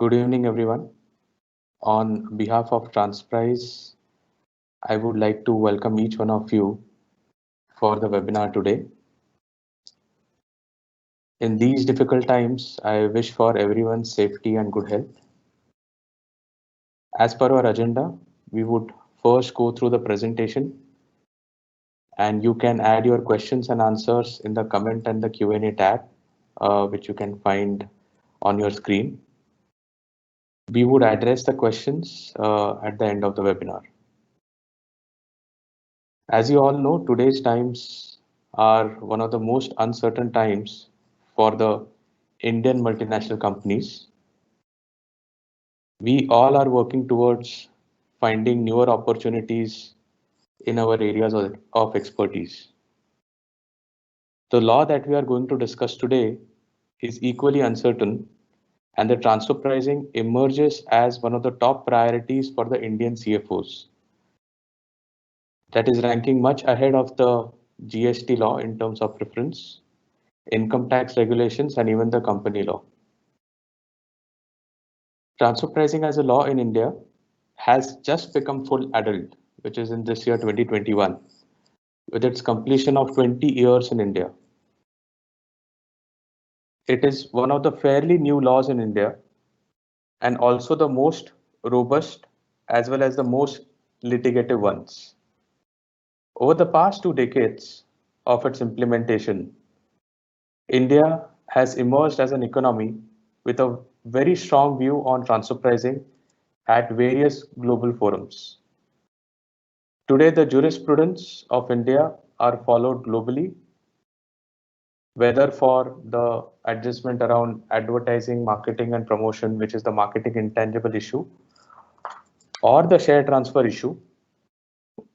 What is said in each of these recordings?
Good evening, everyone. On behalf of Transprise, I would like to welcome each one of you for the webinar today. In these difficult times, I wish for everyone's safety and good health. As per our agenda, we would first go through the presentation, and you can add your questions and answers in the comment and the Q&A tab, which you can find on your screen. We would address the questions at the end of the webinar. As you all know, today's times are one of the most uncertain times for the Indian multinational companies. We all are working towards finding newer opportunities in our areas of expertise. The law that we are going to discuss today is equally uncertain, and the transfer pricing emerges as one of the top priorities for the Indian CFOs. That is ranking much ahead of the GST law in terms of preference, income tax regulations, and even the company law. Transfer pricing as a law in India has just become full adult, which is in this year 2021, with its completion of 20 years in India. It is one of the fairly new laws in India and also the most robust as well as the most litigative ones. Over the past 2 decades of its implementation, India has emerged as an economy with a very strong view on transfer pricing at various global forums. Today, the jurisprudence of India are followed globally, whether for the adjustment around advertising, marketing and promotion, which is the marketing intangible issue, or the share transfer issue.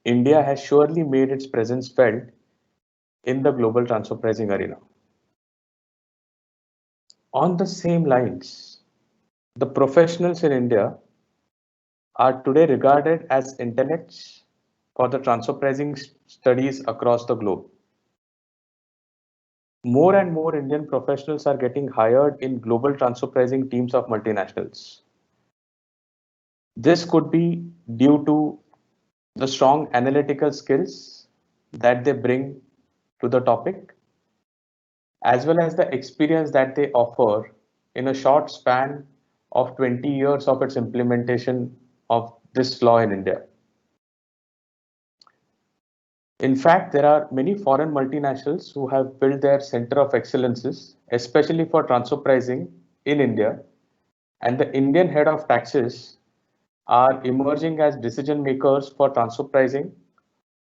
India has surely made its presence felt in the global transfer pricing arena. On the same lines, the professionals in India are today regarded as intellects for the transfer pricing studies across the globe. More and more Indian professionals are getting hired in global transfer pricing teams of multinationals. This could be due to the strong analytical skills that they bring to the topic, as well as the experience that they offer in a short span of 20 years of its implementation of this law in India. In fact, there are many foreign multinationals who have built their center of excellences, especially for transfer pricing in India, and the Indian head of taxes are emerging as decision makers for transfer pricing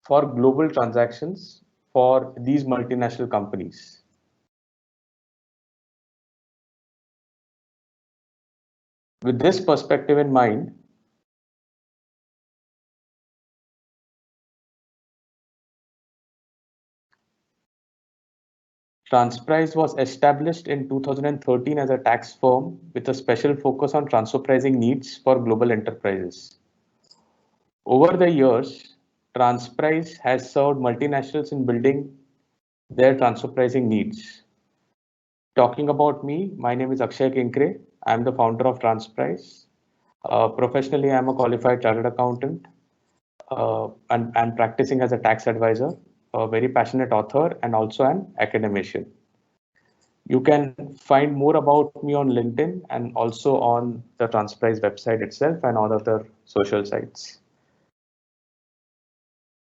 for global transactions for these multinational companies. With this perspective in mind, Transprise was established in 2013 as a tax firm with a special focus on transfer pricing needs for global enterprises. Over the years, Transprise has served multinationals in building their transfer pricing needs. Talking about me, my name is Akshay Kinkre. I'm the founder of Transprise. Professionally, I'm a qualified chartered accountant and practicing as a tax advisor, a very passionate author, and also an academician. You can find more about me on LinkedIn and also on the Transprise website itself and on other social sites.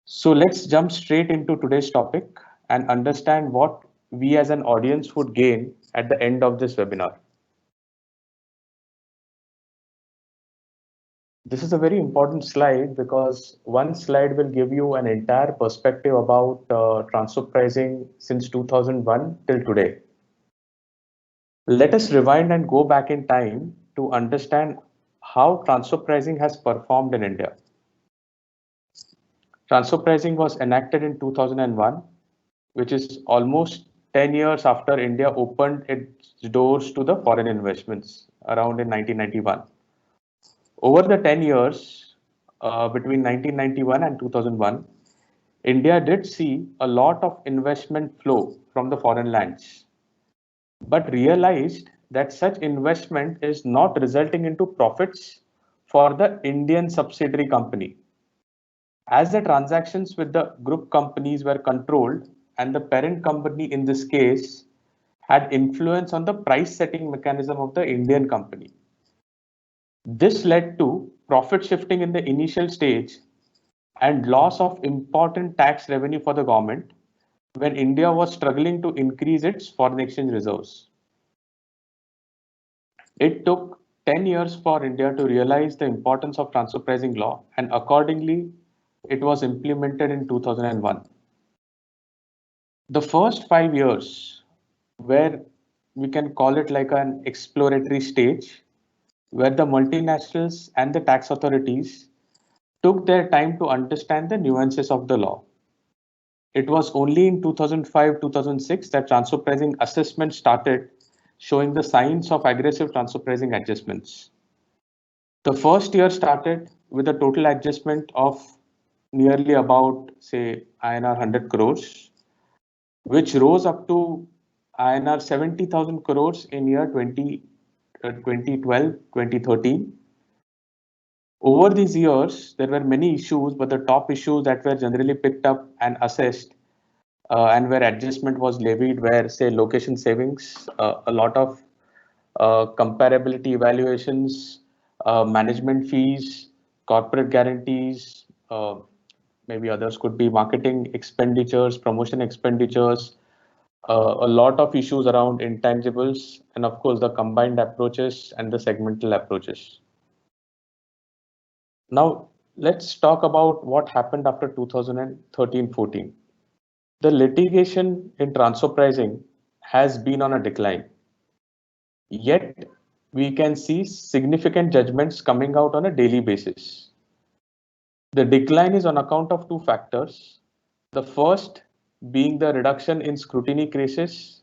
So let's jump straight into today's topic and understand what we as an audience would gain at the end of this webinar. This is a very important slide because one slide will give you an entire perspective about transfer pricing since 2001 till today. Let us rewind and go back in time to understand how transfer pricing has performed in India. Transfer pricing was enacted in 2001, which is almost 10 years after India opened its doors to the foreign investments around in 1991. Over the 10 years between 1991 and 2001, India did see a lot of investment flow from the foreign lands, but realized that such investment is not resulting into profits for the Indian subsidiary company. As the transactions with the group companies were controlled and the parent company in this case had influence on the price setting mechanism of the Indian company. This led to profit shifting in the initial stage and loss of important tax revenue for the government when India was struggling to increase its foreign exchange reserves. It took 10 years for India to realize the importance of transfer pricing law, and accordingly, it was implemented in 2001. The first 5 years, where we can call it like an exploratory stage, where the multinationals and the tax authorities took their time to understand the nuances of the law. It was only in 2005-2006 that transfer pricing assessment started showing the signs of aggressive transfer pricing adjustments. The first year started with a total adjustment of nearly about, say, INR 100 crores, which rose up to INR 70,000 crores in year 2012, 2013. Over these years, there were many issues, but the top issues that were generally picked up and assessed and where adjustment was levied were, say, location savings, a lot of comparability evaluations, management fees, corporate guarantees, maybe others could be marketing expenditures, promotion expenditures, a lot of issues around intangibles, and of course, the combined approaches and the segmental approaches. Now, let's talk about what happened after 2013-14. The litigation in transfer pricing has been on a decline. Yet, we can see significant judgments coming out on a daily basis. The decline is on account of two factors. The first being the reduction in scrutiny cases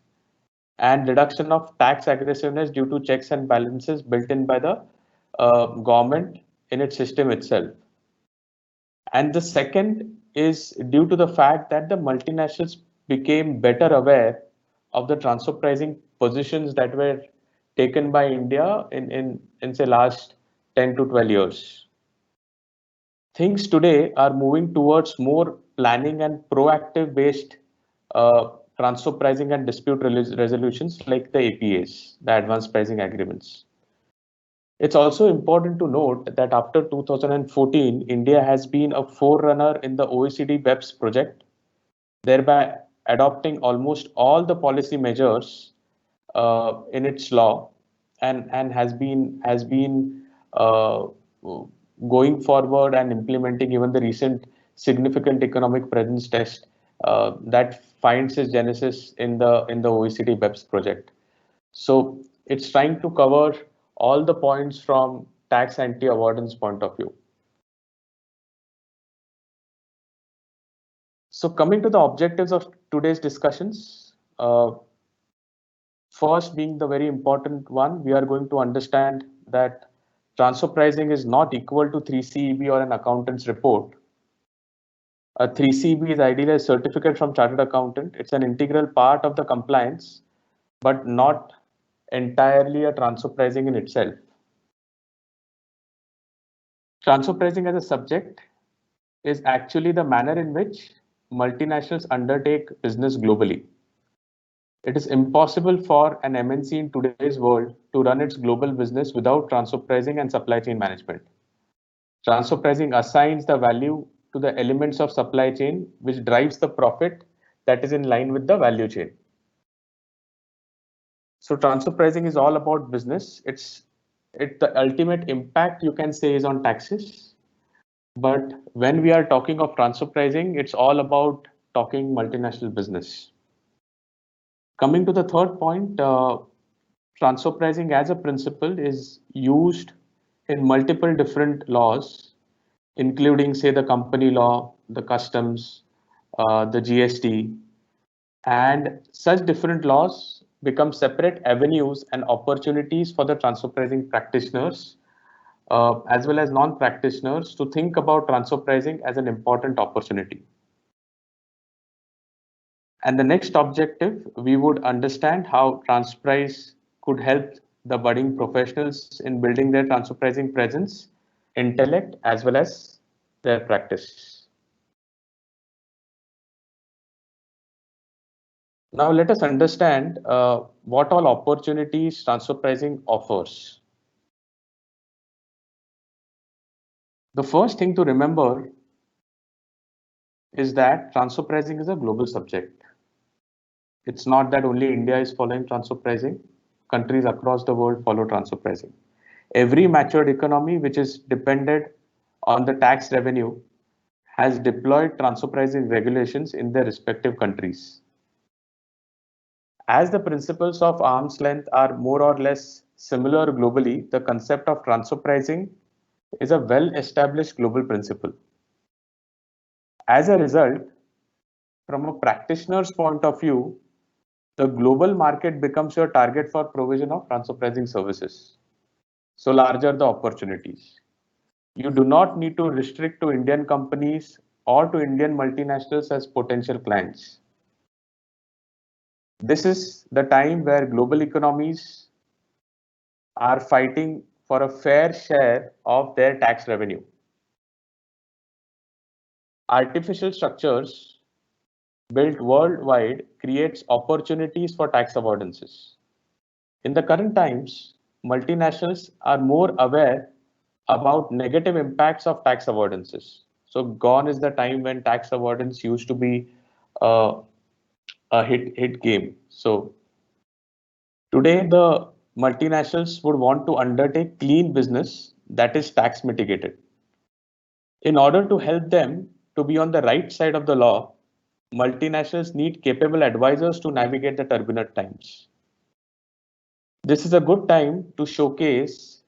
and reduction of tax aggressiveness due to checks and balances built in by the government in its system itself. And the second is due to the fact that the multinationals became better aware of the transfer pricing positions that were taken by India in say last 10 to 12 years. Things today are moving towards more planning and proactive based transfer pricing and dispute resolutions like the APAs, the advanced pricing agreements. It's also important to note that after 2014, India has been a forerunner in the OECD BEPS project, thereby adopting almost all the policy measures in its law and has been going forward and implementing even the recent significant economic presence test that finds its genesis in the OECD BEPS project. So it's trying to cover all the points from tax anti-avoidance point of view. So coming to the objectives of today's discussions, first being the very important one, we are going to understand that transfer pricing is not equal to 3CEB or an accountant's report. A 3CEB is ideally a certificate from chartered accountant. It's an integral part of the compliance, but not entirely a transfer pricing in itself. Transfer pricing as a subject is actually the manner in which multinationals undertake business globally. It is impossible for an MNC in today's world to run its global business without transfer pricing and supply chain management. Transfer pricing assigns the value to the elements of supply chain, which drives the profit that is in line with the value chain. So transfer pricing is all about business. The ultimate impact you can say is on taxes. But when we are talking of transfer pricing, it's all about talking multinational business. Coming to the third point, transfer pricing as a principle is used in multiple different laws, including say the company law, the customs, the GST, and such different laws become separate avenues and opportunities for the transfer pricing practitioners as well as non-practitioners to think about transfer pricing as an important opportunity. And the next objective, we would understand how transfer price could help the budding professionals in building their transfer pricing presence, intellect, as well as their practice. Now let us understand what all opportunities transfer pricing offers. The first thing to remember is that transfer pricing is a global subject. It's not that only India is following transfer pricing. Countries across the world follow transfer pricing. Every matured economy which is dependent on the tax revenue has deployed transfer pricing regulations in their respective countries. As the principles of arm's length are more or less similar globally, the concept of transfer pricing is a well-established global principle. As a result, from a practitioner's point of view, the global market becomes your target for provision of transfer pricing services. So larger the opportunities. You do not need to restrict to Indian companies or to Indian multinationals as potential clients. This is the time where global economies are fighting for a fair share of their tax revenue. Artificial structures built worldwide creates opportunities for tax avoidances. In the current times, multinationals are more aware about negative impacts of tax avoidances. So gone is the time when tax avoidance used to be uh, a hit game. So today the multinationals would want to undertake clean business that is tax mitigated. In order to help them to be on the right side of the law, multinationals need capable advisors to navigate the turbulent times. This is a good time to showcase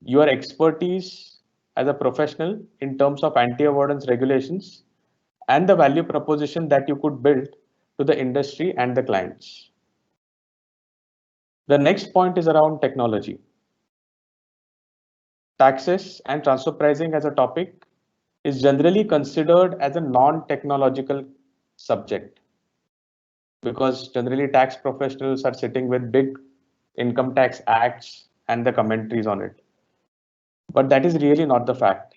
your expertise as a professional in terms of anti-avoidance regulations and the value proposition that you could build to the industry and the clients. The next point is around technology. Taxes and transfer pricing as a topic is generally considered as a non-technological subject because generally tax professionals are sitting with big income tax acts and the commentaries on it. But that is really not the fact.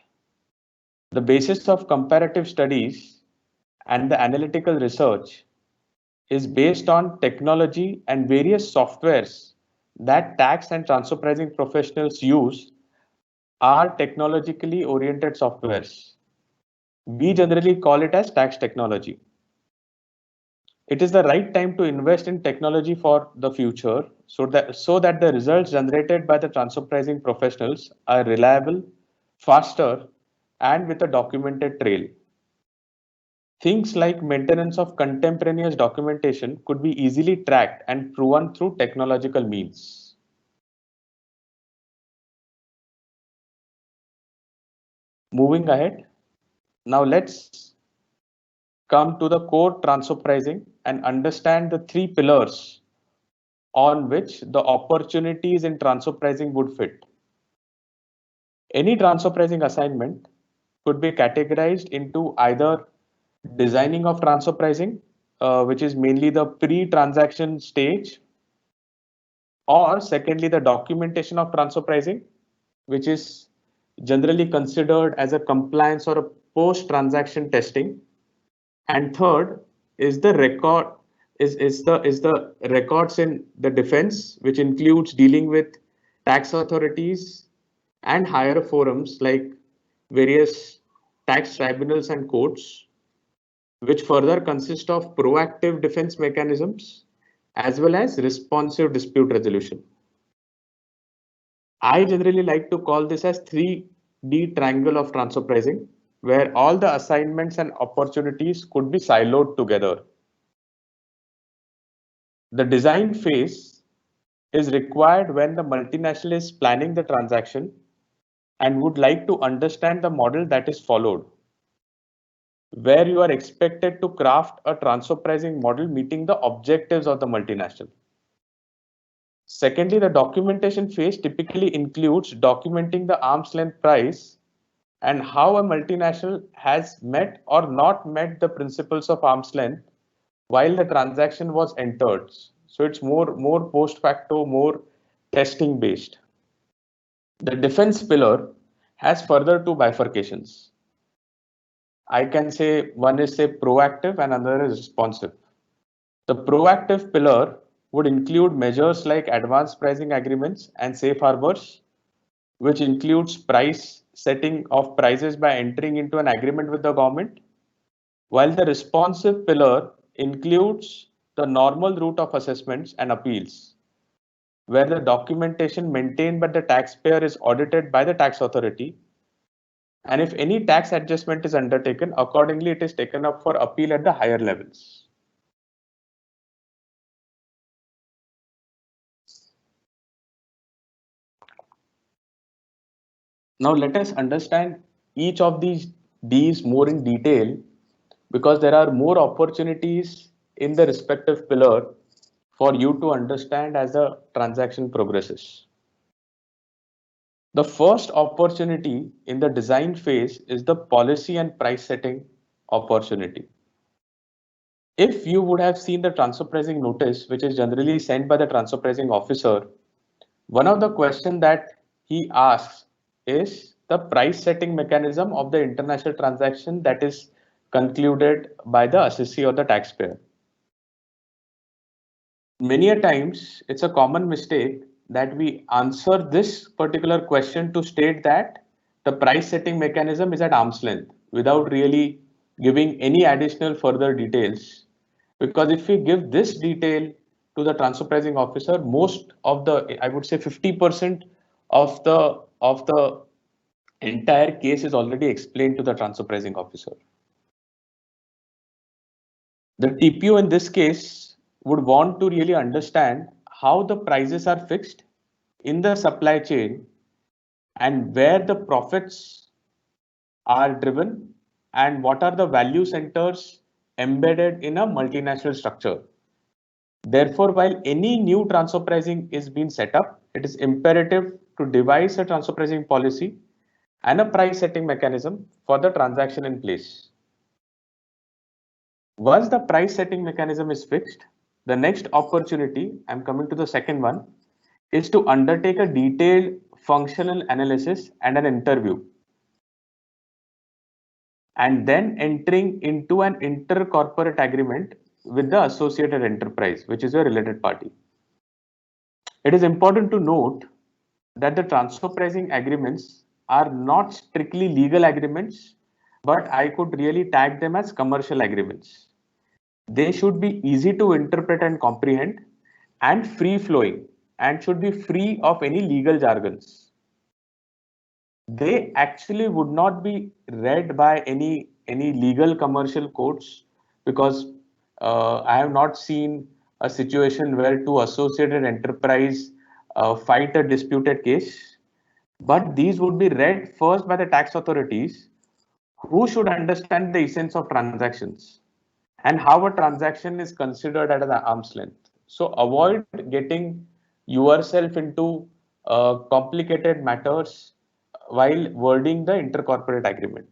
The basis of comparative studies and the analytical research is based on technology and various softwares that tax and transfer pricing professionals use are technologically oriented softwares. We generally call it as tax technology. It is the right time to invest in technology for the future so that the results generated by the transfer pricing professionals are reliable, faster, and with a documented trail. Things like maintenance of contemporaneous documentation could be easily tracked and proven through technological means. Moving ahead, now let's come to the core transfer pricing and understand the three pillars on which the opportunities in transfer pricing would fit. Any transfer pricing assignment could be categorized into either designing of transfer pricing, which is mainly the pre-transaction stage, or secondly, the documentation of transfer pricing, which is generally considered as a compliance or a post-transaction testing. And third is the records in the defense, which includes dealing with tax authorities and higher forums like various tax tribunals and courts, which further consist of proactive defense mechanisms as well as responsive dispute resolution. I generally like to call this as 3D triangle of transfer pricing, where all the assignments and opportunities could be siloed together. The design phase is required when the multinational is planning the transaction and would like to understand the model that is followed, where you are expected to craft a transfer pricing model meeting the objectives of the multinational. Secondly, the documentation phase typically includes documenting the arm's length price and how a multinational has met or not met the principles of arm's length while the transaction was entered. So it's more post facto, more testing based. The defense pillar has further two bifurcations. I can say one is say proactive and another is responsive. The proactive pillar would include measures like advanced pricing agreements and safe harbors, which includes price setting of prices by entering into an agreement with the government, while the responsive pillar includes the normal route of assessments and appeals, where the documentation maintained by the taxpayer is audited by the tax authority. And if any tax adjustment is undertaken, accordingly, it is taken up for appeal at the higher levels. Now let us understand each of these Ds more in detail, because there are more opportunities in the respective pillar for you to understand as the transaction progresses. The first opportunity in the design phase is the policy and price setting opportunity. If you would have seen the transfer pricing notice, which is generally sent by the transfer pricing officer, one of the questions that he asks is the price setting mechanism of the international transaction that is concluded by the assessee or the taxpayer. Many a times, it's a common mistake that we answer this particular question to state that the price setting mechanism is at arm's length without really giving any additional further details. Because if we give this detail to the transfer pricing officer, most of the, I would say 50% of the entire case is already explained to the transfer pricing officer. The TPO in this case would want to really understand how the prices are fixed in the supply chain and where the profits are driven and what are the value centers embedded in a multinational structure. Therefore, while any new transfer pricing is being set up, it is imperative to devise a transfer pricing policy and a price setting mechanism for the transaction in place. Once the price setting mechanism is fixed, the next opportunity, I'm coming to the second one, is to undertake a detailed functional analysis and an interview, and then entering into an inter-corporate agreement with the associated enterprise, which is a related party. It is important to note that the transfer pricing agreements are not strictly legal agreements, but I could really tag them as commercial agreements. They should be easy to interpret and comprehend and free flowing and should be free of any legal jargons. They actually would not be read by any legal commercial courts, because I have not seen a situation where two associated enterprise fight a disputed case, but these would be read first by the tax authorities, who should understand the essence of transactions and how a transaction is considered at an arm's length. So avoid getting yourself into complicated matters while wording the intercorporate agreement.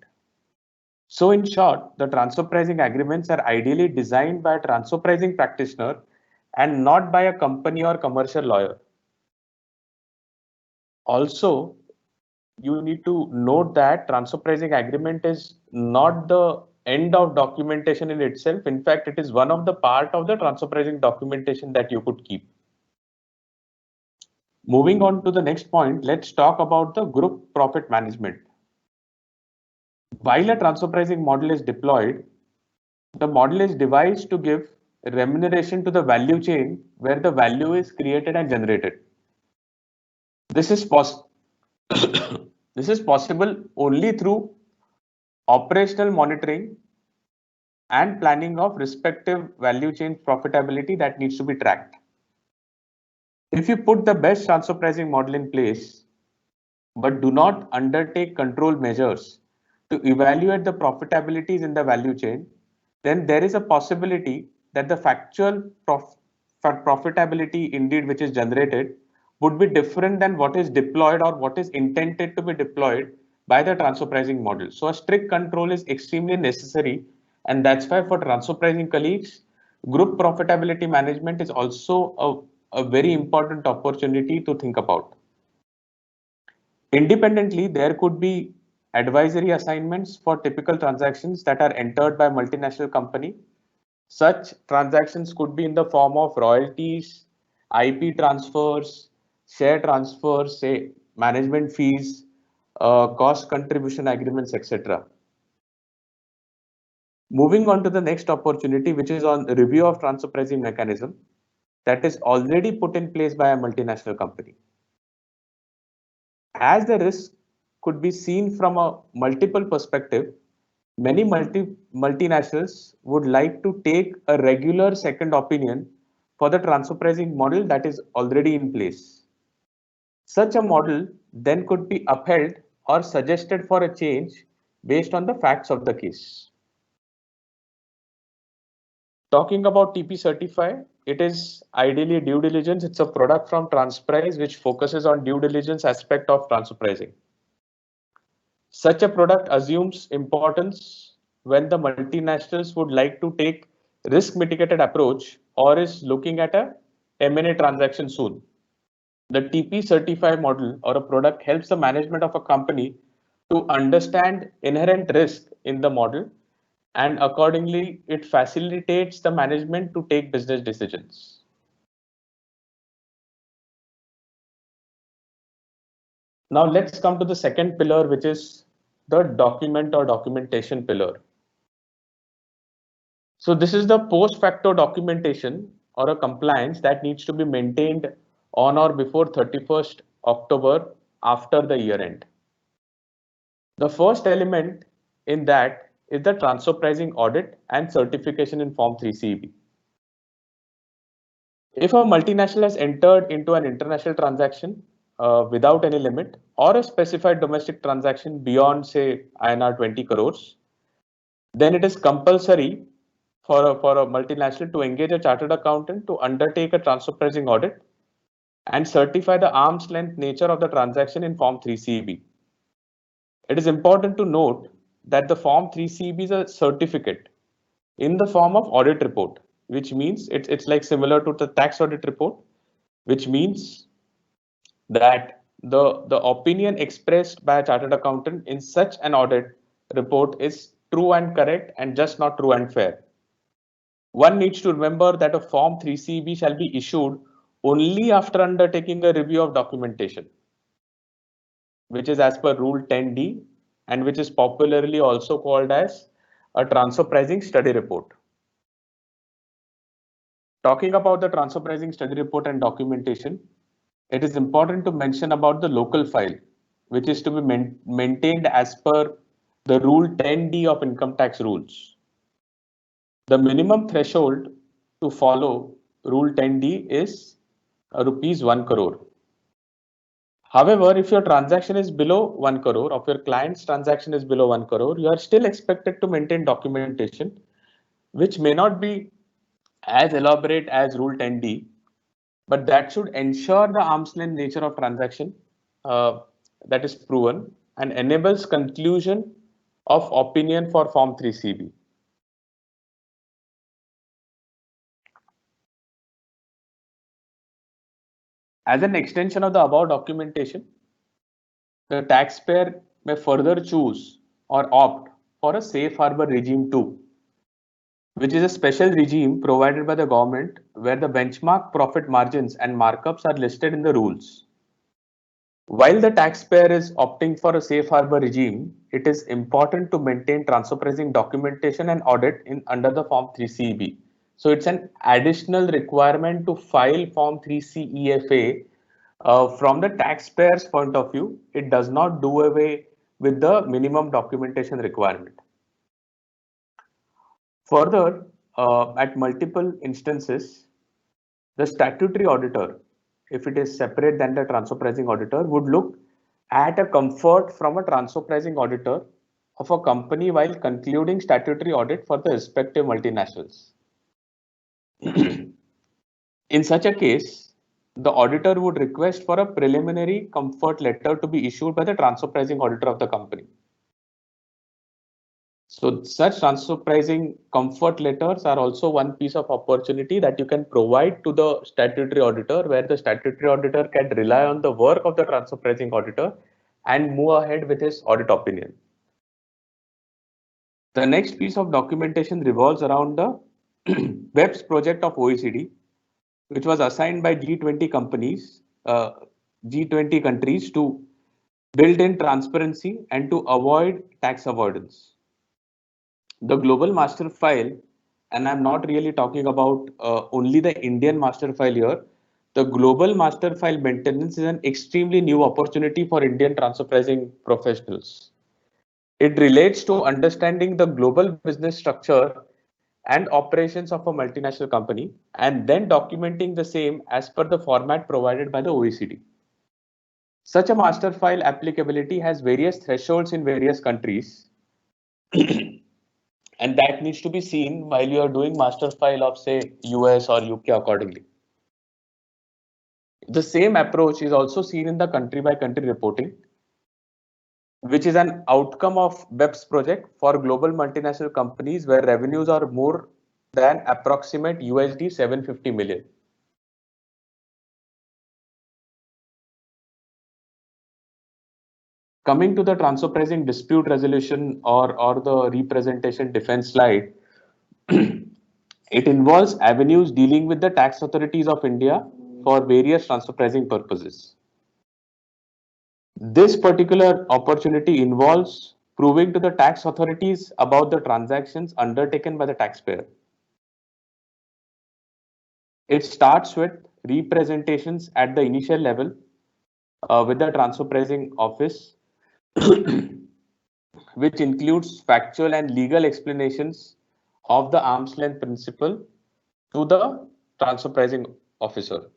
So in short, the transfer pricing agreements are ideally designed by a transfer pricing practitioner and not by a company or commercial lawyer. Also, you need to note that transfer pricing agreement is not the end of documentation in itself. In fact, it is one of the part of the transfer pricing documentation that you could keep. Moving on to the next point, let's talk about the group profit management. While a transfer pricing model is deployed, the model is devised to give remuneration to the value chain where the value is created and generated. This is possible only through operational monitoring and planning of respective value chain profitability that needs to be tracked. If you put the best transfer pricing model in place, but do not undertake control measures to evaluate the profitabilities in the value chain, then there is a possibility that the factual profitability indeed which is generated would be different than what is deployed or what is intended to be deployed by the transfer pricing model. So a strict control is extremely necessary, and that's why for transfer pricing colleagues, group profitability management is also a very important opportunity to think about. Independently, there could be advisory assignments for typical transactions that are entered by multinational company. Such transactions could be in the form of royalties, IP transfers, share transfers, say management fees, cost contribution agreements, etc. Moving on to the next opportunity, which is on review of transfer pricing mechanism that is already put in place by a multinational company. As the risk could be seen from a multiple perspective, many multinationals would like to take a regular second opinion for the transfer pricing model that is already in place. Such a model then could be upheld or suggested for a change based on the facts of the case. Talking about TP Certify, it is ideally due diligence. It's a product from Transprise which focuses on due diligence aspect of transfer pricing. Such a product assumes importance when the multinationals would like to take risk mitigated approach or is looking at a M&A transaction soon. The TP Certify model or a product helps the management of a company to understand inherent risk in the model, and accordingly it facilitates the management to take business decisions. Now let's come to the second pillar, which is the document or documentation pillar. So this is the post facto documentation or a compliance that needs to be maintained on or before 31st October after the year end. The first element in that is the transfer pricing audit and certification in Form 3CEB. If a multinational has entered into an international transaction without any limit or a specified domestic transaction beyond say INR 20 crores, then it is compulsory for a multinational to engage a chartered accountant to undertake a transfer pricing audit and certify the arm's length nature of the transaction in Form 3CEB. It is important to note that the Form 3CEB is a certificate in the form of audit report, which means it's like similar to the tax audit report, which means that the opinion expressed by a chartered accountant in such an audit report is true and correct and just not true and fair. One needs to remember that a Form 3CB shall be issued only after undertaking a review of documentation, which is as per Rule 10D and which is popularly also called as a transfer pricing study report. Talking about the transfer pricing study report and documentation, it is important to mention about the local file, which is to be maintained as per the Rule 10D of income tax rules. The minimum threshold to follow Rule 10D is rupees 1 crore. However, if your transaction is below 1 crore, or your client's transaction is below 1 crore, you are still expected to maintain documentation, which may not be as elaborate as Rule 10D, but that should ensure the arm's length nature of transaction that is proven and enables conclusion of opinion for Form 3CB. As an extension of the above documentation, the taxpayer may further choose or opt for a safe harbor regime 2, which is a special regime provided by the government where the benchmark profit margins and markups are listed in the rules. While the taxpayer is opting for a safe harbor regime, it is important to maintain transfer pricing documentation and audit under the Form 3CEB. So it's an additional requirement to file Form 3CEFA. From the taxpayer's point of view, it does not do away with the minimum documentation requirement. Further, at multiple instances, the statutory auditor, if it is separate than the transfer pricing auditor, would look at a comfort from a transfer pricing auditor of a company while concluding statutory audit for the respective multinationals. In such a case, the auditor would request for a preliminary comfort letter to be issued by the transfer pricing auditor of the company. So such transfer pricing comfort letters are also one piece of opportunity that you can provide to the statutory auditor, where the statutory auditor can rely on the work of the transfer pricing auditor and move ahead with his audit opinion. The next piece of documentation revolves around the BEPS project of OECD, which was assigned by G20 companies, G20 countries to build in transparency and to avoid tax avoidance. The global master file, and I'm not really talking about only the Indian master file here, the global master file maintenance is an extremely new opportunity for Indian transfer pricing professionals. It relates to understanding the global business structure and operations of a multinational company and then documenting the same as per the format provided by the OECD. Such a master file applicability has various thresholds in various countries, and that needs to be seen while you are doing master file of say US or UK accordingly. The same approach is also seen in the country by country reporting, which is an outcome of BEPS project for global multinational companies where revenues are more than approximate USD 750 million. Coming to the transfer pricing dispute resolution or the representation defense slide, it involves avenues dealing with the tax authorities of India for various transfer pricing purposes. This particular opportunity involves proving to the tax authorities about the transactions undertaken by the taxpayer. It starts with representations at the initial level with the transfer pricing office, which includes factual and legal explanations of the arm's length principle to the transfer pricing officer.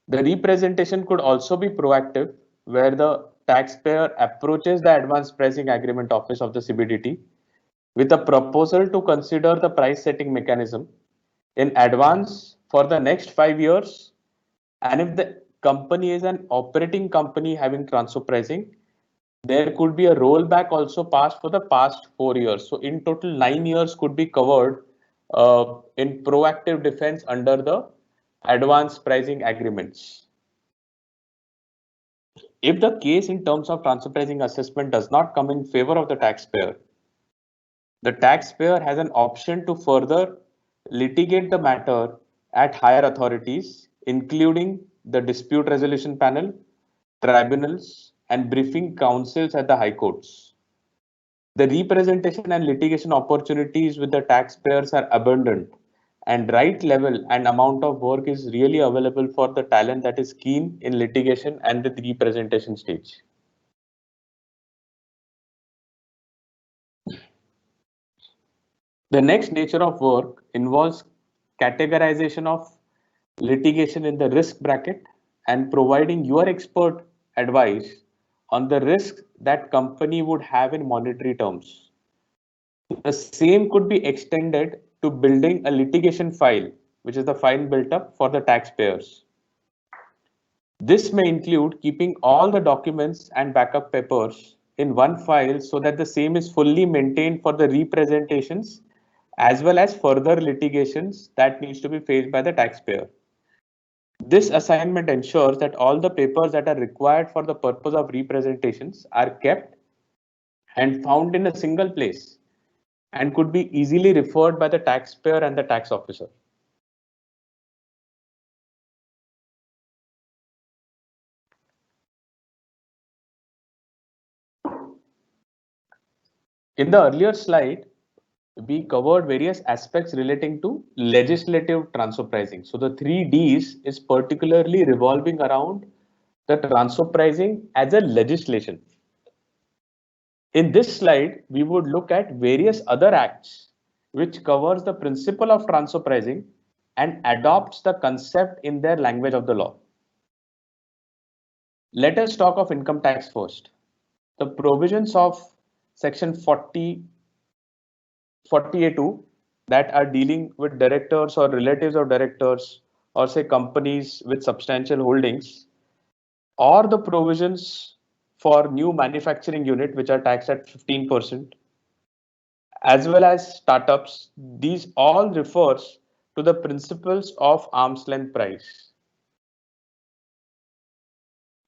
The representation could also be proactive, where the taxpayer approaches the Advanced Pricing Agreement Office of the CBDT with a proposal to consider the price setting mechanism in advance for the next 5 years. And if the company is an operating company having transfer pricing, there could be a rollback also passed for the past 4 years. So in total, 9 years could be covered in proactive defense under the advanced pricing agreements. If the case in terms of transfer pricing assessment does not come in favor of the taxpayer has an option to further litigate the matter at higher authorities, including the dispute resolution panel, tribunals, and briefing councils at the high courts. The representation and litigation opportunities with the taxpayers are abundant, and right level and amount of work is really available for the talent that is keen in litigation and the representation stage. The next nature of work involves categorization of litigation in the risk bracket and providing your expert advice on the risk that company would have in monetary terms. The same could be extended to building a litigation file, which is the file built up for the taxpayers. This may include keeping all the documents and backup papers in one file so that the same is fully maintained for the representations as well as further litigations that needs to be faced by the taxpayer. This assignment ensures that all the papers that are required for the purpose of representations are kept and found in a single place and could be easily referred by the taxpayer and the tax officer. In the earlier slide, we covered various aspects relating to legislative transfer pricing. So the 3Ds is particularly revolving around the transfer pricing as a legislation. In this slide, we would look at various other acts which covers the principle of transfer pricing and adopts the concept in their language of the law. Let us talk of income tax first. The provisions of section 40A2 that are dealing with directors or relatives of directors or say companies with substantial holdings, or the provisions for new manufacturing unit, which are taxed at 15%, as well as startups. These all refers to the principles of arm's length price.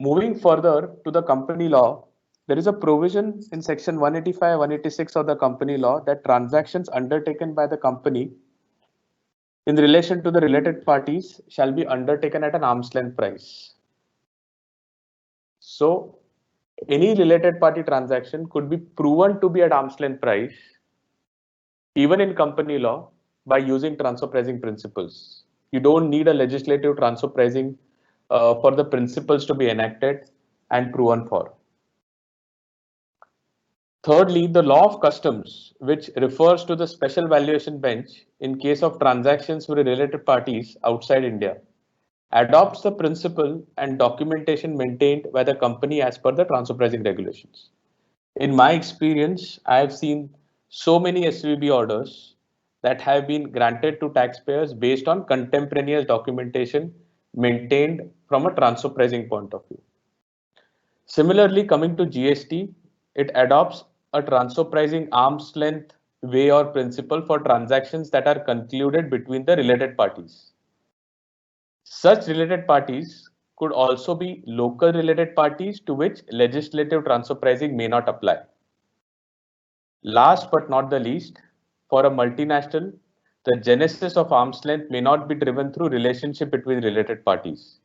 Moving further to the company law, there is a provision in section 185, 186 of the company law that transactions undertaken by the company in relation to the related parties shall be undertaken at an arm's length price. So any related party transaction could be proven to be at arm's length price, even in company law, by using transfer pricing principles. You don't need a legislative transfer pricing for the principles to be enacted and proven for. Thirdly, the law of customs, which refers to the special valuation bench in case of transactions with related parties outside India, adopts the principle and documentation maintained by the company as per the transfer pricing regulations. In my experience, I have seen so many SVB orders that have been granted to taxpayers based on contemporaneous documentation maintained from a transfer pricing point of view. Similarly, coming to GST, it adopts a transfer pricing arm's length way or principle for transactions that are concluded between the related parties. Such related parties could also be local related parties to which legislative transfer pricing may not apply. Last but not the least, for a multinational, the genesis of arm's length may not be driven through relationship between related parties,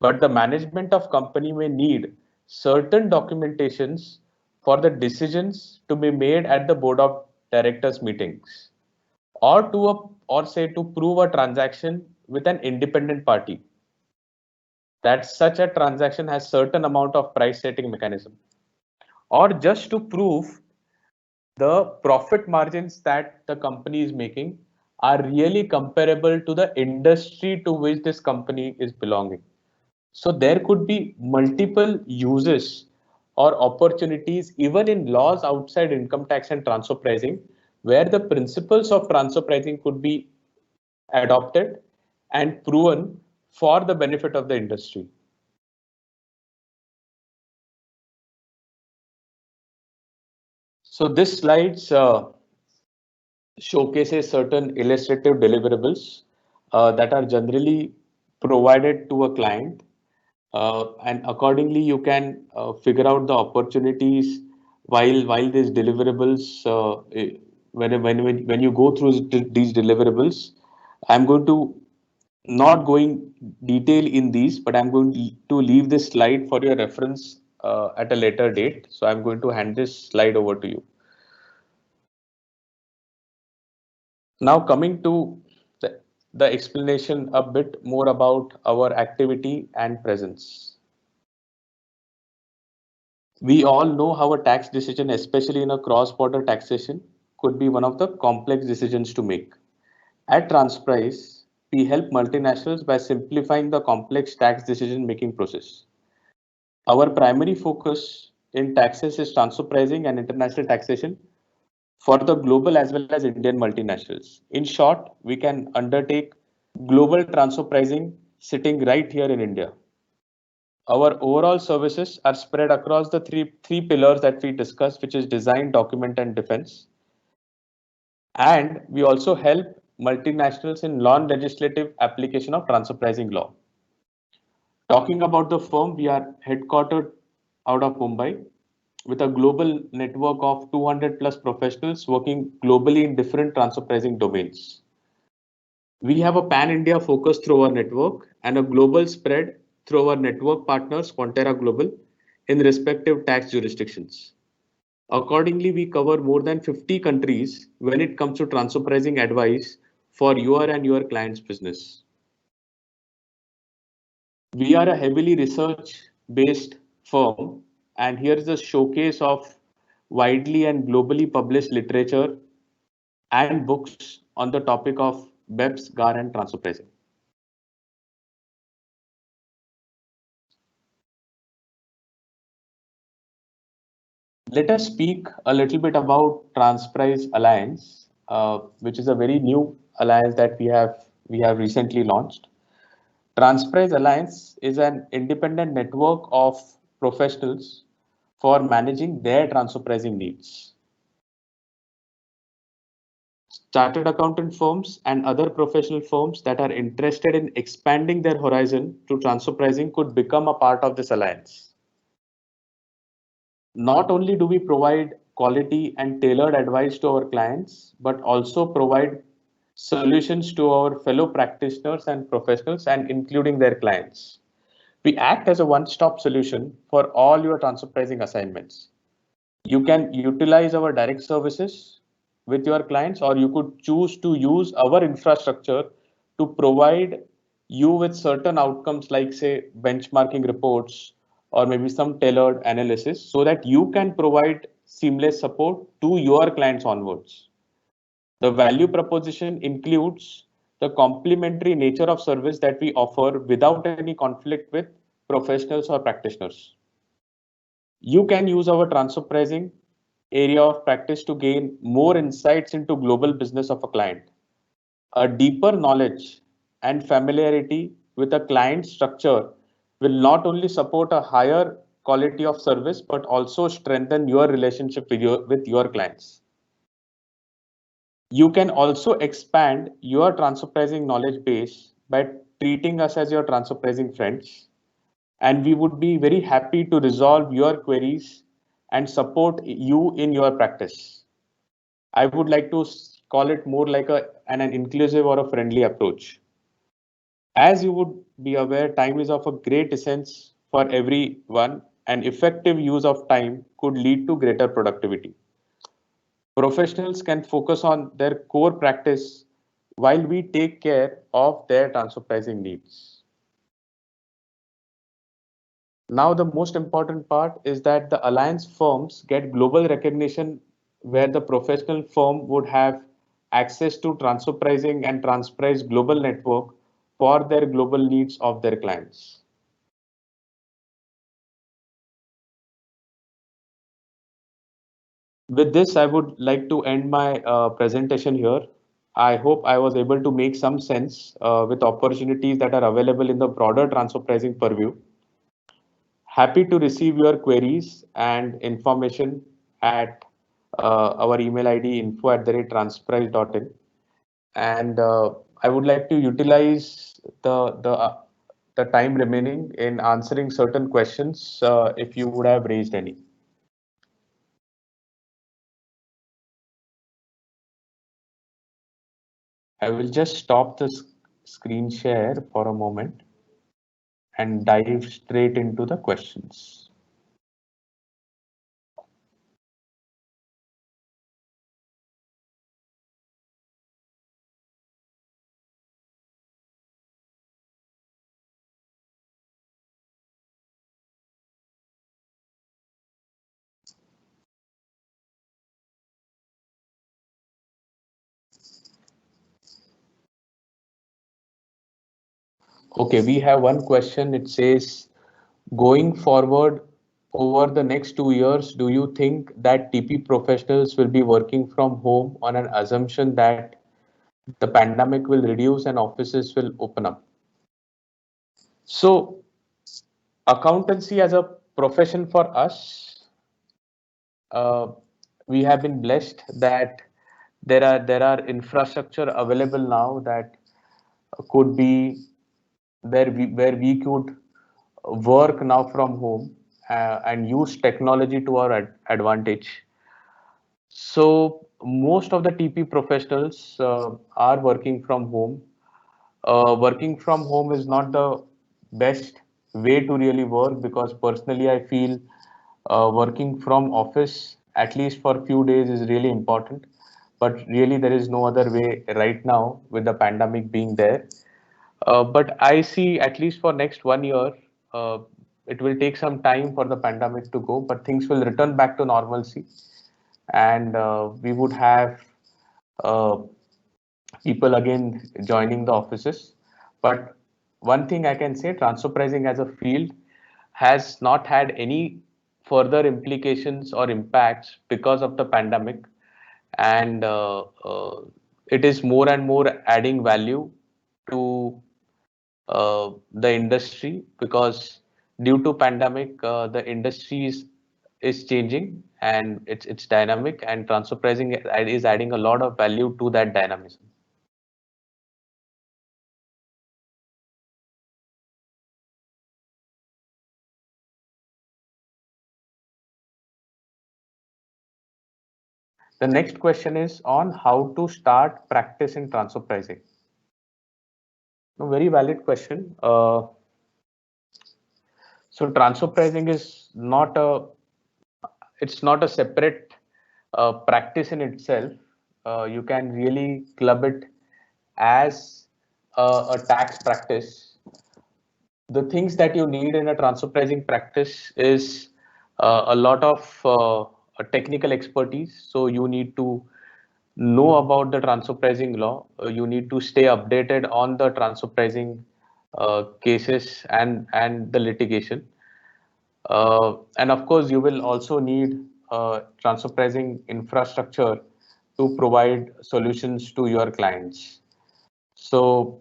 but the management of company may need certain documentations for the decisions to be made at the board of directors meetings, or say to prove a transaction with an independent party, that such a transaction has certain amount of price setting mechanism, or just to prove the profit margins that the company is making are really comparable to the industry to which this company is belonging. So there could be multiple uses or opportunities even in laws outside income tax and transfer pricing, where the principles of transfer pricing could be adopted and proven for the benefit of the industry. So this slides showcases certain illustrative deliverables that are generally provided to a client, and accordingly you can figure out the opportunities while these deliverables when you go through these deliverables. I'm going to not going detail in these, but I'm going to leave this slide for your reference at a later date. So I'm going to hand this slide over to you. Now coming to the explanation a bit more about our activity and presence. We all know how a tax decision, especially in a cross-border taxation, could be one of the complex decisions to make. At Transprise, we help multinationals by simplifying the complex tax decision-making process. Our primary focus in taxes is transfer pricing and international taxation for the global as well as Indian multinationals. In short, we can undertake global transfer pricing sitting right here in India. Our overall services are spread across the three pillars that we discussed, which is design, document, and defense. And we also help multinationals in non-legislative application of transfer pricing law. Talking about the firm, we are headquartered out of Mumbai with a global network of 200 plus professionals working globally in different transfer pricing domains. We have a pan-India focus through our network and a global spread through our network partners, Quantera Global, in respective tax jurisdictions. Accordingly, we cover more than 50 countries when it comes to transfer pricing advice for your and your client's business. We are a heavily research-based firm, and here is a showcase of widely and globally published literature and books on the topic of BEPS, GAR, and transfer pricing. Let us speak a little bit about Transprise Alliance, which is a very new alliance that we have recently launched. Transprise Alliance is an independent network of professionals for managing their transfer pricing needs. Chartered accountant firms and other professional firms that are interested in expanding their horizon to transfer pricing could become a part of this alliance. Not only do we provide quality and tailored advice to our clients, but also provide solutions to our fellow practitioners and professionals and including their clients. We act as a one-stop solution for all your transfer pricing assignments. You can utilize our direct services with your clients, or you could choose to use our infrastructure to provide you with certain outcomes like say benchmarking reports or maybe some tailored analysis so that you can provide seamless support to your clients onwards. The value proposition includes the complementary nature of service that we offer without any conflict with professionals or practitioners. You can use our transfer pricing area of practice to gain more insights into global business of a client. A deeper knowledge and familiarity with a client structure will not only support a higher quality of service, but also strengthen your relationship with your clients. You can also expand your transfer pricing knowledge base by treating us as your transfer pricing friends, and we would be very happy to resolve your queries and support you in your practice. I would like to call it more like an inclusive or a friendly approach. As you would be aware, time is of a great essence for everyone, and effective use of time could lead to greater productivity. Professionals can focus on their core practice while we take care of their transfer pricing needs. Now, the most important part is that the alliance firms get global recognition where the professional firm would have access to transfer pricing and Transprice global network for their global needs of their clients. With this, I would like to end my presentation here. I hope I was able to make some sense with opportunities that are available in the broader transfer pricing purview. Happy to receive your queries and information at our email ID info@transprice.in. And I would like to utilize the time remaining in answering certain questions if you would have raised any. I will just stop the screen share for a moment and dive straight into the questions. Okay, we have one question. It says, going forward over the next 2 years, do you think that TP professionals will be working from home on an assumption that the pandemic will reduce and offices will open up? So, accountancy as a profession for us, uh, we have been blessed that there are infrastructure available now that could be where we could work now from home and use technology to our advantage. So most of the TP professionals are working from home. Working from home is not the best way to really work because personally I feel working from office at least for a few days is really important. But really there is no other way right now with the pandemic being there. But I see at least for next 1 year, uh, it will take some time for the pandemic to go, but things will return back to normalcy, and we would have uh, people again joining the offices. But one thing I can say, transfer pricing as a field has not had any further implications or impacts because of the pandemic, and it is more and more adding value to the industry because due to pandemic the industries is changing and it's dynamic, and transfer pricing is adding a lot of value to that dynamism. The next question is on how to start practice in transfer pricing. A very valid question. So transfer pricing is not a, it's not a separate practice in itself. You can really club it as a tax practice. The things that you need in a transfer pricing practice is a lot of technical expertise. So you need to know about the transfer pricing law. You need to stay updated on the transfer pricing cases and the litigation. And of course, you will also need transfer pricing infrastructure to provide solutions to your clients. So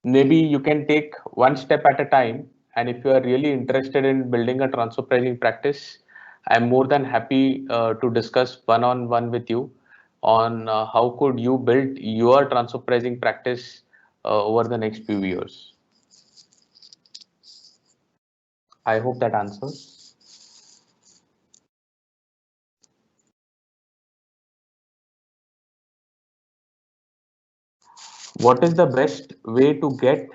maybe you can take one step at a time. And if you are really interested in building a transfer pricing practice, I'm more than happy to discuss one-on-one with you on how could you build your transfer pricing practice over the next few years. I hope that answers. What is the best way to get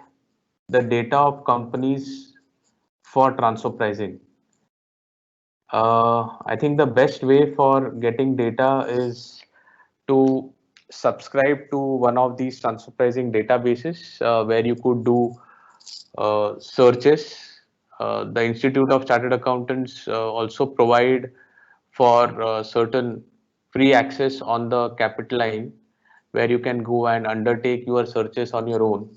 the data of companies for transfer pricing? I think the best way for getting data is to subscribe to one of these transfer pricing databases where you could do searches. The Institute of Chartered Accountants also provide for certain free access on the Capitaline, where you can go and undertake your searches on your own.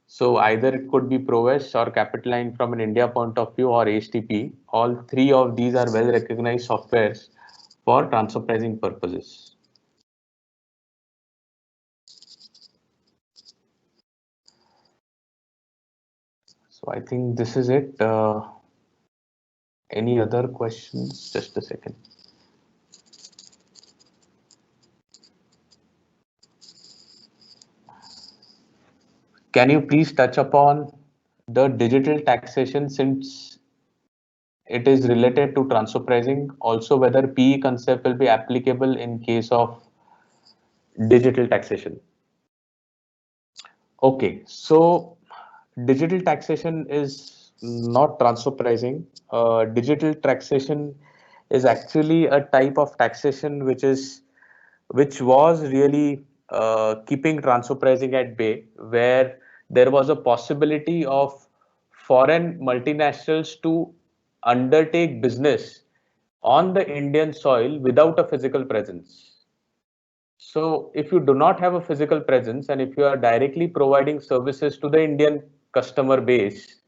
So either it could be Proves or Capitaline from an India point of view, or HTP. All three of these are well recognized softwares for transfer pricing purposes. So I think this is it. Any other questions? Just a second. Can you please touch upon the digital taxation, since it is related to transfer pricing? Also, whether PE concept will be applicable in case of digital taxation. Okay, so digital taxation is not transfer pricing. Digital taxation is actually a type of taxation which was really keeping transfer pricing at bay, where there was a possibility of foreign multinationals to undertake business on the Indian soil without a physical presence. So if you do not have a physical presence, and if you are directly providing services to the Indian customer base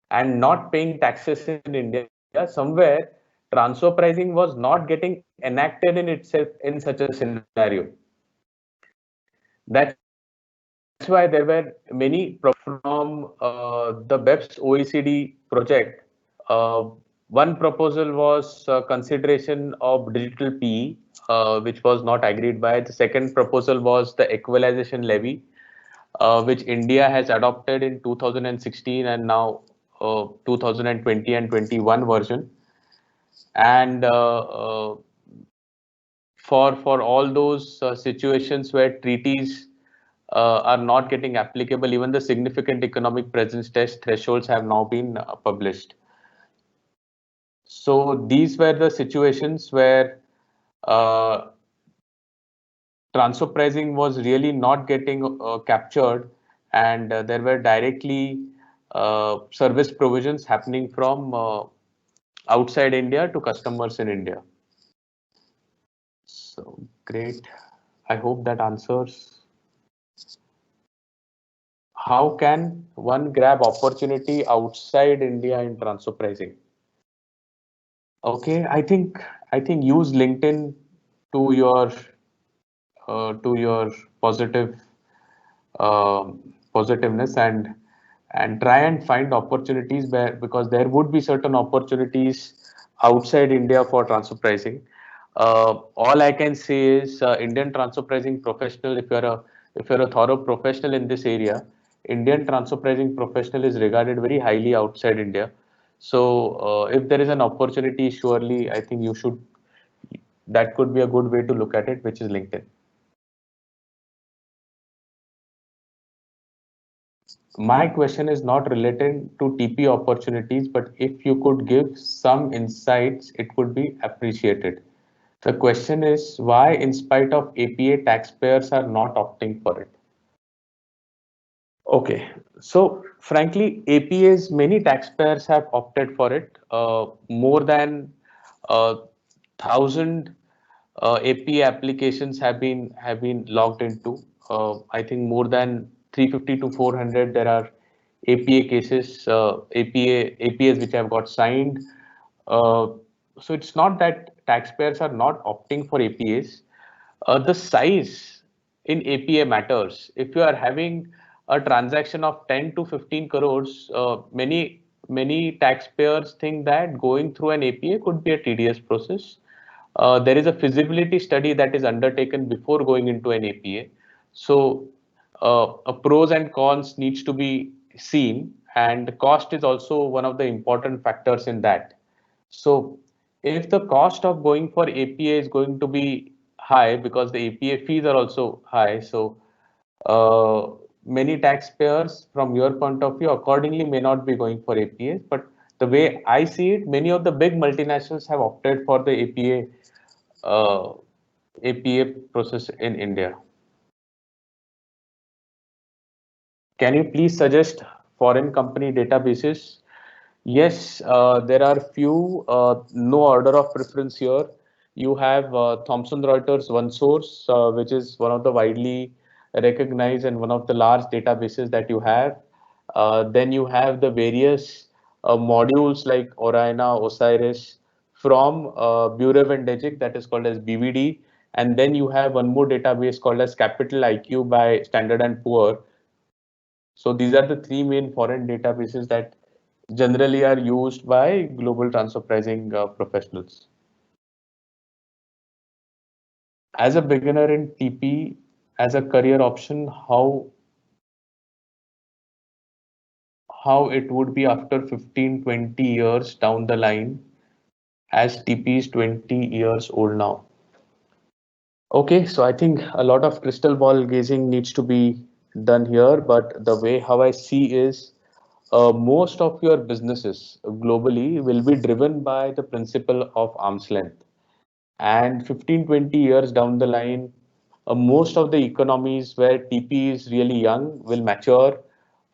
and not paying taxes in India, somewhere transfer pricing was not getting enacted in itself in such a scenario. That's why there were many from the BEPS OECD project. Uh, One proposal was consideration of digital PE, which was not agreed by. The second proposal was the equalization levy, which India has adopted in 2016 and now 2020 and 21 version. And for all those situations where treaties are not getting applicable, even the significant economic presence test thresholds have now been published. So these were the situations where uh, transfer pricing was really not getting captured, and there were directly service provisions happening from outside India to customers in India. So great. I hope that answers. How can one grab opportunity outside India in transfer pricing? Okay, I think use LinkedIn to your positive positiveness, and try and find opportunities where, because there would be certain opportunities outside India for transfer pricing. All I can say is Indian transfer pricing professional. If you're a thorough professional in this area, Indian transfer pricing professional is regarded very highly outside India. So if there is an opportunity, surely I think you should. That could be a good way to look at it, which is LinkedIn. My question is not related to TP opportunities, but if you could give some insights, it could be appreciated. The question is why, in spite of APA, taxpayers are not opting for it. Okay, so frankly, APAs, many taxpayers have opted for it. More than 1,000 APA applications have been logged into. I think more than 350 to 400 there are APA cases, APAs which have got signed. Uh, so it's not that taxpayers are not opting for APAs. The size in APA matters. If you are having a transaction of 10 to 15 crores, many taxpayers think that going through an APA could be a tedious process. There is a feasibility study that is undertaken before going into an APA. So a pros and cons needs to be seen, and cost is also one of the important factors in that. So if the cost of going for APA is going to be high because the APA fees are also high, so uh, many taxpayers from your point of view accordingly may not be going for APAs. But the way I see it, many of the big multinationals have opted for the APA process in India. Can you please suggest foreign company databases? Yes, there are few, no order of preference here. You have Thomson Reuters OneSource, which is one of the widely recognized and one of the large databases that you have. Then you have the various modules like Oriana, Osiris from Bureau and Degik, that is called as BVD. And then you have one more database called as Capital IQ by Standard and Poor. So these are the three main foreign databases that generally are used by global transfer pricing professionals. As a beginner in TP, as a career option, how it would be after 15-20 years down the line, as TP is 20 years old now. Okay, so I think a lot of crystal ball gazing needs to be done here, but the way how I see is most of your businesses globally will be driven by the principle of arm's length. And 15-20 years down the line, most of the economies where TP is really young will mature.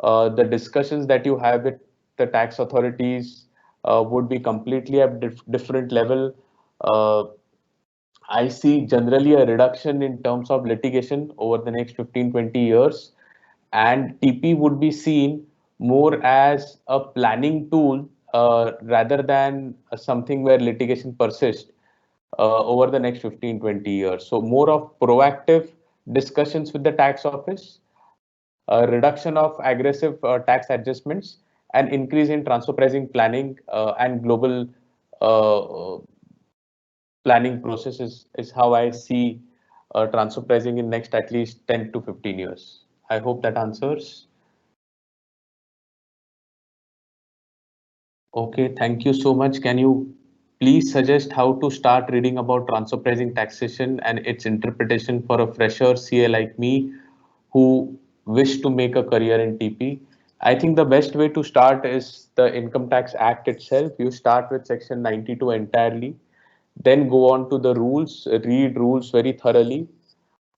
The discussions that you have with the tax authorities would be completely at different level. Uh, I see generally a reduction in terms of litigation over the next 15-20 years, and TP would be seen more as a planning tool rather than something where litigation persists over the next 15-20 years. So more of proactive discussions with the tax office, reduction of aggressive tax adjustments, and increase in transfer pricing planning and global uh, planning process is how I see transfer pricing in next at least 10 to 15 years. I hope that answers. Okay, thank you so much. Can you please suggest how to start reading about transfer pricing taxation and its interpretation for a fresher CA like me who wish to make a career in TP? I think the best way to start is the Income Tax Act itself. You start with Section 92 entirely, then go on to the rules, read rules very thoroughly.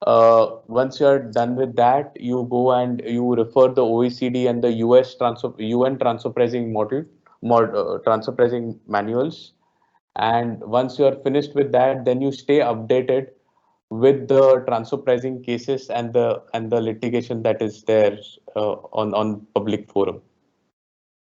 Once you're done with that, you go and you refer the OECD and the UN transfer pricing transfer pricing manuals. And once you're finished with that, then you stay updated with the transfer pricing cases and the litigation that is there on public forum.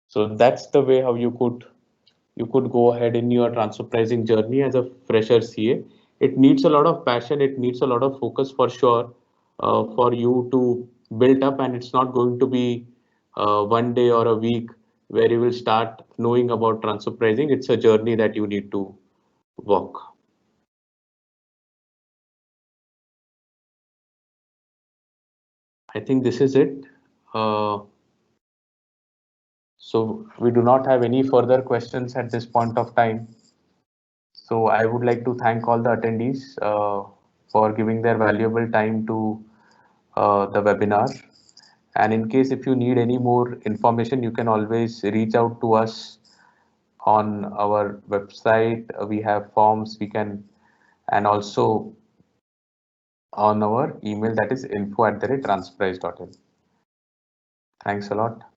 So that's the way how you could go ahead in your transfer pricing journey as a fresher CA. It needs a lot of passion, it needs a lot of focus for sure for you to build up, and it's not going to be one day or a week. where you will start knowing about transfer pricing. It's a journey that you need to walk. I think this is it. So we do not have any further questions at this point of time. So I would like to thank all the attendees for giving their valuable time to the webinar. And in case if you need any more information, you can always reach out to us on our website. We have forms we can, and also on our email, that is info@transprice.in. Thanks a lot.